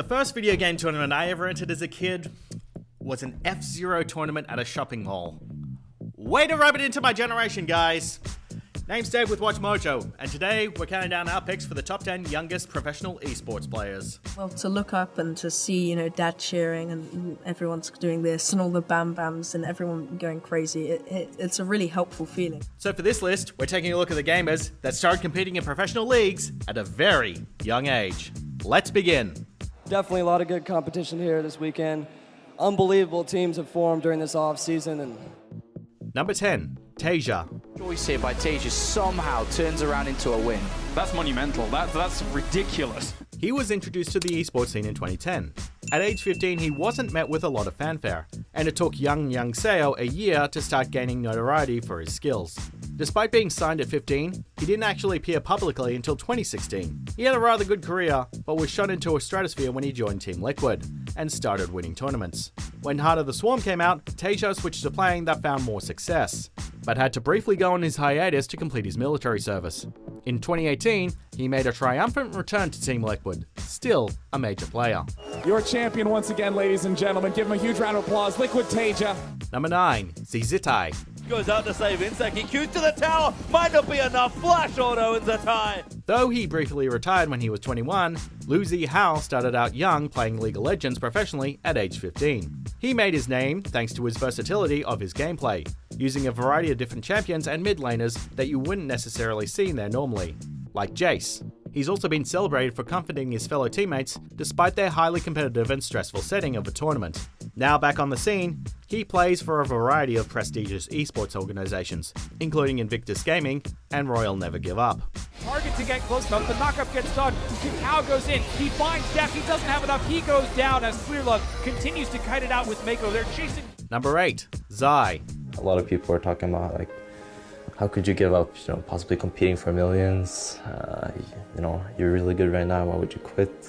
The first video game tournament I ever entered as a kid was an F-Zero tournament at a shopping mall. Way to rub it into my generation, guys! Name's Dave with WatchMojo, and today we're counting down our picks for the top 10 youngest professional esports players. Well, to look up and to see, dad cheering and everyone's doing this and all the bam bams and everyone going crazy, it's a really helpful feeling. So for this list, we're taking a look at the gamers that started competing in professional leagues at a very young age. Let's begin. Definitely a lot of good competition here this weekend. Unbelievable teams have formed during this off-season. And Number 10, Tasia. Choice here by Tasia somehow turns around into a win. That's monumental. That's ridiculous. He was introduced to the esports scene in 2010. At age 15, he wasn't met with a lot of fanfare, and it took young Seo a year to start gaining notoriety for his skills. Despite being signed at 15, he didn't actually appear publicly until 2016. He had a rather good career, but was shot into a stratosphere when he joined Team Liquid, and started winning tournaments. When Heart of the Swarm came out, Tasia switched to playing that found more success, but had to briefly go on his hiatus to complete his military service. In 2018, he made a triumphant return to Team Liquid, still a major player. Your champion once again, ladies and gentlemen. Give him a huge round of applause. Liquid Tasia. Number 9, Zizitai. Goes out to save Insect. He Q's to the tower. Might not be enough. Flash auto Zizitai. Though he briefly retired when he was 21, 류즈하오는 started out young playing League of Legends professionally at age 15. He made his name thanks to his versatility of his gameplay, using a variety of different champions and mid laners that you wouldn't necessarily see in there normally, like Jace. He's also been celebrated for comforting his fellow teammates despite their highly competitive and stressful setting of a tournament. Now back on the scene, he plays for a variety of prestigious esports organizations, including Invictus Gaming and Royal Never Give Up. Target to get close enough. The knockup gets done. Kakao goes in. He finds Death. He doesn't have enough. He goes down as Clearlove continues to kite it out with Mako. They're chasing. Number 8, Zai. A lot of people are talking about how could you give up, possibly competing for millions? You're really good right now. Why would you quit?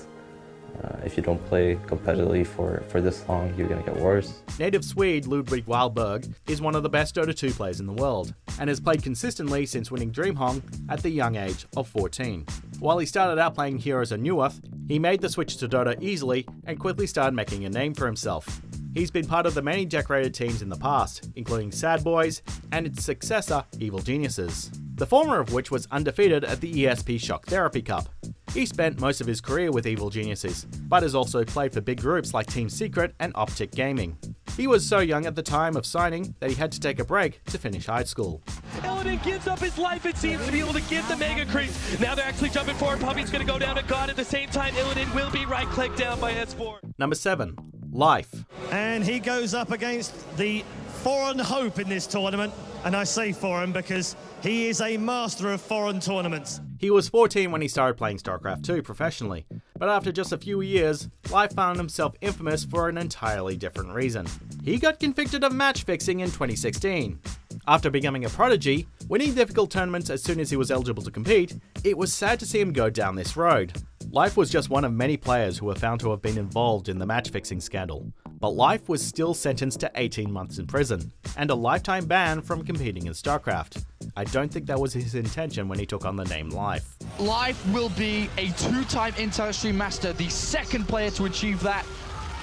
If you don't play competitively for this long, you're gonna get worse. Native Swede Ludwig Wild is one of the best Dota 2 players in the world, and has played consistently since winning DreamHong at the young age of 14. While he started out playing Heroes of Newerth, he made the switch to Dota easily and quickly started making a name for himself. He's been part of the many decorated teams in the past, including Sad Boys and its successor, Evil Geniuses, the former of which was undefeated at the ESP Shock Therapy Cup. He spent most of his career with Evil Geniuses, but has also played for big groups like Team Secret and OpTickéi밍. He was so young at the time of signing that he had to take a break to finish high school. Illidan gives up his life, it seems, to be able to get the Mega Creeps. Now they're actually jumping forward. Puppy's going to go down to God. At the same time, Illidan will be right-clicked down by S4. Number 7, Life. And he goes up against the foreign hope in this tournament. And I say foreign because he is a master of foreign tournaments. He was 14 when he started playing StarCraft 2 professionally, but after just a few years, Life found himself infamous for an entirely different reason. He got convicted of match fixing in 2016. After becoming a prodigy, winning difficult tournaments as soon as he was eligible to compete, it was sad to see him go down this road. Life was just one of many players who were found to have been involved in the match-fixing scandal, but Life was still sentenced to 18 months in prison, and a lifetime ban from competing in StarCraft. I don't think that was his intention when he took on the name Life. Life will be a 2-time Inter-Stream Master, the second player to achieve that,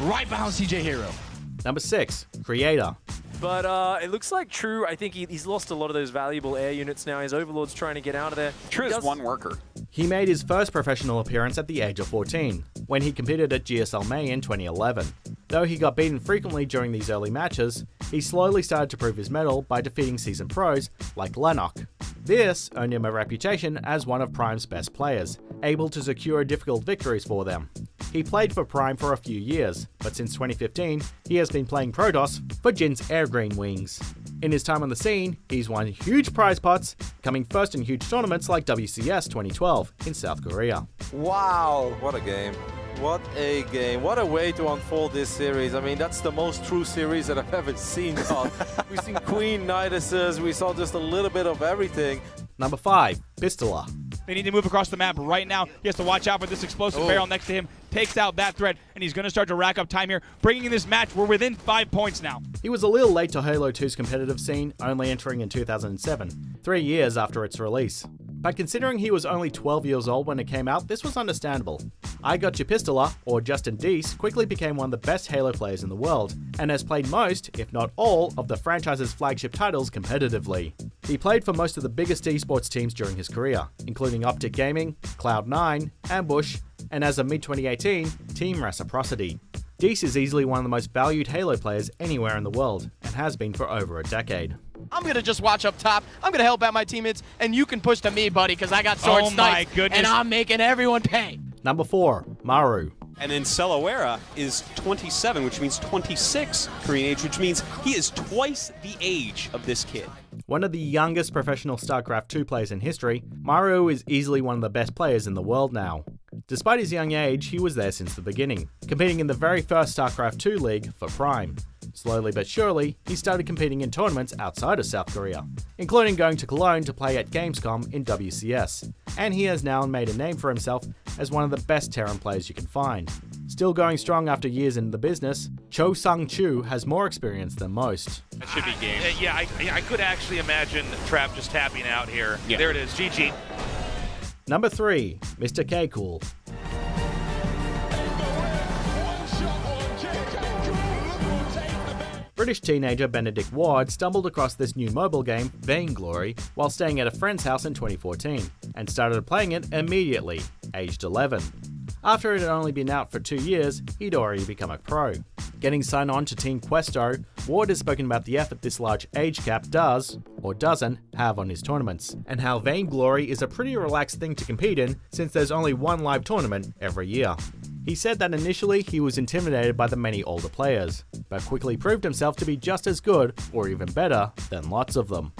right behind CJ Hero. Number 6, Creator. But it looks like True, I think he's lost a lot of those valuable air units now. His Overlord's trying to get out of there. True is one worker. He made his first professional appearance at the age of 14, when he competed at GSL May in 2011. Though he got beaten frequently during these early matches, he slowly started to prove his mettle by defeating seasoned pros like Lennox. This earned him a reputation as one of Prime's best players, able to secure difficult victories for them. He played for Prime for a few years, but since 2015, he has been playing Protoss for Jin's Air Green Wings. In his time on the scene, he's won huge prize pots, coming first in huge tournaments like WCS 2012 in South Korea. Wow, what a game. What a game. What a way to unfold this series. I mean, that's the most true series that I've ever seen. We've seen Queen Niduses, we saw just a little bit of everything. Number 5, Pistola. They need to move across the map right now. He has to watch out for this explosive barrel next to him. Takes out that threat, and he's going to start to rack up time here. Bringing in this match, we're within 5 points now. He was a little late to Halo 2's competitive scene, only entering in 2007, 3 years after its release. but considering he was only 12 years old when it came out, this was understandable. I Got Your Pistola, or Justin Deese, quickly became one of the best Halo players in the world, and has played most, if not all, of the franchise's flagship titles competitively. He played for most of the biggest esports teams during his career, including OpTic게이밍, Cloud9, Ambush, and as of mid-2018, Team Reciprocity. Deese is easily one of the most valued Halo players anywhere in the world, and has been for over a decade. I'm going to just watch up top. I'm going to help out my teammates, and you can push to me, buddy, because I got sword snipes. My goodness. And I'm making everyone pay. Number 4, Maru. And then Selawera is 27, which means 26 Korean age, which means he is twice the age of this kid. One of the youngest professional StarCraft 2 players in history, Maru is easily one of the best players in the world now. Despite his young age, he was there since the beginning, competing in the very first StarCraft 2 league for Prime. Slowly but surely, he started competing in tournaments outside of South Korea, including going to Cologne to play at Gamescom in WCS, and he has now made a name for himself as one of the best Terran players you can find. Still going strong after years in the business, Cho Sang-chu has more experience than most. That should be game. Yeah, I could actually imagine Trap just tapping out here. Yeah. There it is, GG. Number 3, MrK Cool. British teenager Benedict Ward stumbled across this new mobile game, Vainglory, while staying at a friend's house in 2014, and started playing it immediately, aged 11. After it had only been out for 2 years, he'd already become a pro. Getting signed on to Team Questo, Ward has spoken about the effort this large age cap does, or doesn't, have on his tournaments, and how Vainglory is a pretty relaxed thing to compete in since there's only one live tournament every year. He said that initially he was intimidated by the many older players, but quickly proved himself to be just as good, or even better, than lots of them.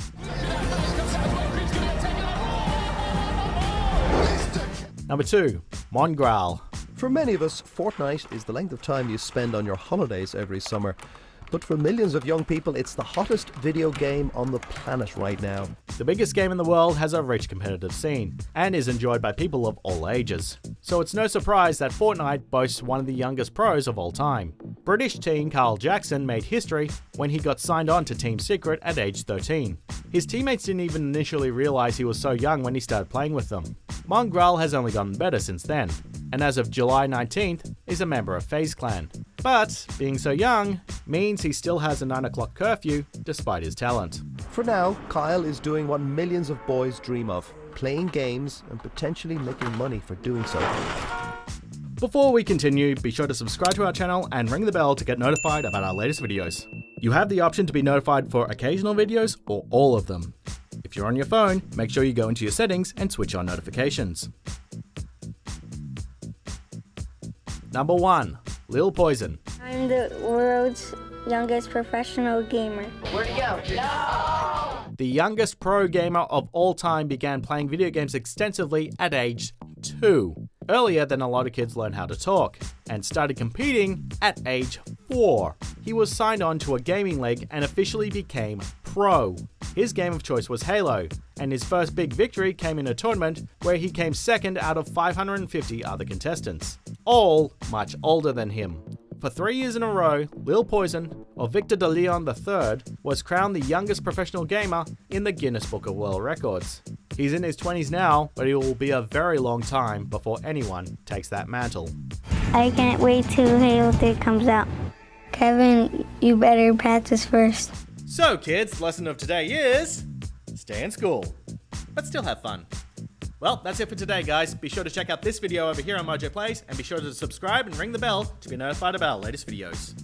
Number 2, Mongraal. For many of us, Fortnite is the length of time you spend on your holidays every summer. But for millions of young people, it's the hottest video game on the planet right now. The biggest game in the world has a rich competitive scene, and is enjoyed by people of all ages. So it's no surprise that Fortnite boasts one of the youngest pros of all time. British teen Carl Jackson made history when he got signed on to Team Secret at age 13. His teammates didn't even initially realize he was so young when he started playing with them. Mongraal has only gotten better since then, and as of July 19th, is a member of FaZe Clan. But being so young means he still has a 9 o'clock curfew despite his talent. For now, Kyle is doing what millions of boys dream of, playing games and potentially making money for doing so. Before we continue, be sure to subscribe to our channel and ring the bell to get notified about our latest videos. You have the option to be notified for occasional videos or all of them. If you're on your phone, make sure you go into your settings and switch on notifications. Number 1, Lil Poisson. I'm the world's youngest professional gamer. Where'd he go? No! The youngest pro gamer of all time began playing video games extensively at age 2, earlier than a lot of kids learn how to talk, and started competing at age 4. He was signed on to a gaming league and officially became pro. His game of choice was Halo, and his first big victory came in a tournament where he came second out of 550 other contestants, all much older than him. For 3 years in a row, Lil Poisson, or Victor de Leon III, was crowned the youngest professional gamer in the Guinness Book of World Records. He's in his 20s now, but it will be a very long time before anyone takes that mantle. I can't wait till Halo 3 comes out. Kevin, you better practice first. So kids, lesson of today is stay in school, but still have fun. Well, that's it for today, guys. Be sure to check out this video over here on Mojo Plays, and be sure to subscribe and ring the bell to be notified about our latest videos.